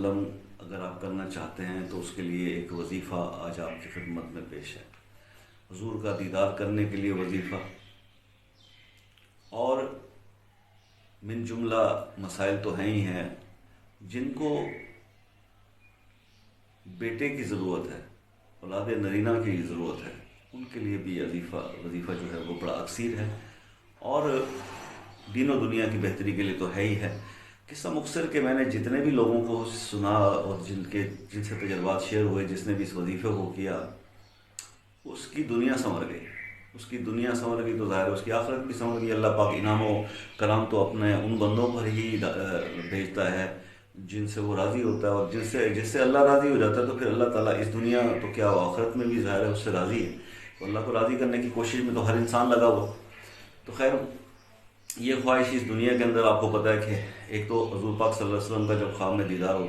وسلم اگر آپ کرنا چاہتے ہیں تو اس کے لیے ایک وظیفہ آج آپ کی خدمت میں پیش ہے۔ حضور کا دیدار کرنے کے لیے وظیفہ، اور من جملہ مسائل تو ہیں ہی ہیں جن کو بیٹے کی ضرورت ہے، اولاد نرینہ کی ضرورت ہے، ان کے لیے بھی وظیفہ جو ہے وہ بڑا اکثیر ہے، اور دین و دنیا کی بہتری کے لیے تو ہے ہی ہے۔ قصہ مختصر کہ میں نے جتنے بھی لوگوں کو سنا اور جن سے تجربات شیئر ہوئے، جس نے بھی اس وظیفے کو کیا، اس کی دنیا سنور گئی۔ اس کی دنیا سنور گئی تو ظاہر ہے اس کی آخرت بھی سنور گئی۔ اللہ پاک انعام و کرام تو اپنے ان بندوں پر ہی بھیجتا ہے جن سے وہ راضی ہوتا ہے، اور جس سے اللہ راضی ہو جاتا ہے تو پھر اللہ تعالیٰ اس دنیا تو کیا آخرت میں بھی ظاہر ہے اس سے راضی ہے۔ تو اللہ کو راضی کرنے کی کوشش میں تو ہر انسان لگا ہوا۔ تو خیر، یہ خواہش اس دنیا کے اندر آپ کو پتہ ہے کہ ایک تو حضور پاک صلی اللہ علیہ وسلم کا جب خواب میں دیدار ہوتا